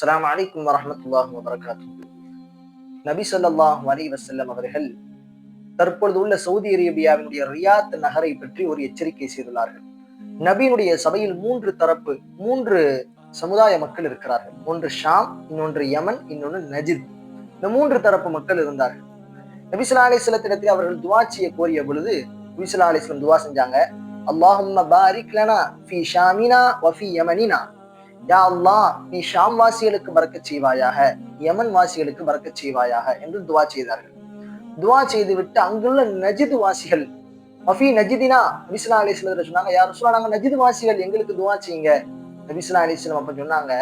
அஸ்ஸலாமு அலைக்கும் வரஹ்மத்துல்லாஹி வபரகாத்துஹு. நபி ஸல்லல்லாஹு அலைஹி வஸல்லம் அவர்கள் தற்பொழுது உள்ள சவுதி அரேபியாவினுடைய ரியாத் நகரை பற்றி ஒரு எச்சரிக்கை செய்துள்ளார்கள். நபியினுடைய சபையில் மூன்று சமுதாய மக்கள் இருக்கிறார்கள். ஒன்று ஷாம், இன்னொன்று யமன், இன்னொன்று நஜித். இந்த மூன்று தரப்பு மக்கள் இருந்தார்கள். நபி ஸல்லல்லாஹு அலைஹி வஸல்லத்திடத்தில் அவர்கள் துஆ செய்ய கோரிய பொழுது நபி ஸல்லல்லாஹு அலைஹி வஸல்லம் துஆ செஞ்சாங்க. அல்லாஹும்ம பாரிக் லனா ஃபீ ஷாமினா வ ஃபீ யமனினா. யா அல்லாஹ், நீ ஷாம் வாசிகளுக்கு பரக்கத் செய்வாயாக, யமன் வாசிகளுக்கு பரக்கத் செய்வாயாக என்று துஆ செய்தார்கள். துஆ செய்து விட்டு அங்குள்ள நஜித் வாசிகள் வஃபி நஜிதினா நபி ஸல்லல்லாஹு அலைஹி வஸல்லம் சொன்னாங்க, யா ரசூலல்லாஹ், நாங்க நஜித் வாசிகள், எங்களுக்கு துஆ செய்யுங்க. நபி ஸல்லல்லாஹு அலைஹி வஸல்லம் அப்ப சொன்னாங்க,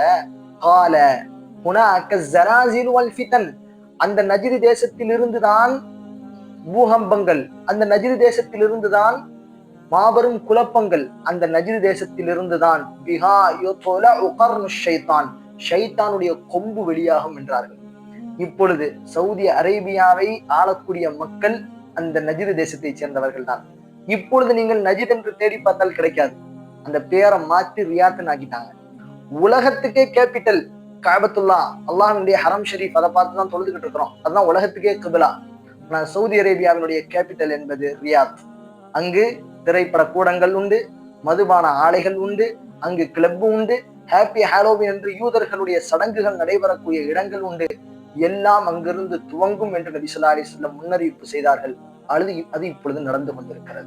கால ஹுனாக ஸராஸில் வல் ஃபிதன். அந்த நஜித் தேசத்திலிருந்து தான் பூகம்பங்கள், அந்த நஜித் தேசத்திலிருந்து தான் மாபெரும் குழப்பங்கள், அந்த நஜித் தேசத்திலிருந்து தான் பிஹா யுத்லஉ கர்னு ஷைத்தான், ஷைத்தானுடைய கொம்பு வெளியாகும் என்றார்கள். இப்பொழுது சவுதி அரேபியாவை ஆளக்கூடிய மக்கள் அந்த நஜித் தேசத்தை சேர்ந்தவர்கள் தான். இப்பொழுது நீங்கள் நஜித் என்று தேடி பார்த்தால் கிடைக்காது. அந்த பேரை மாற்றி ரியாத்னு ஆக்கிட்டாங்க. உலகத்துக்கே கேபிட்டல் கஅபத்துல்லா, அல்லாஹ்வுடைய ஹரம் ஷரீஃப், அதை பார்த்து தான் தொழுதுகிட்டு இருக்கிறோம். அதுதான் உலகத்துக்கே கிபிலா. ஆனால் சவுதி அரேபியாவினுடைய கேபிட்டல் என்பது ரியாத். அங்கு திரைப்பட கூடங்கள் உண்டு, மதுபான ஆலைகள் உண்டு, அங்கு கிளப் உண்டு, ஹாப்பி ஹாலோவின் என்று யூதர்களுடைய சடங்குகள் நடைபெறக்கூடிய இடங்கள் உண்டு. எல்லாம் அங்கிருந்து துவங்கும் என்று நபி ஸல்லல்லாஹு அலைஹி வஸல்லம் முன்னறிவிப்பு செய்தார்கள். அது இப்பொழுது நடந்து கொண்டிருக்கிறது.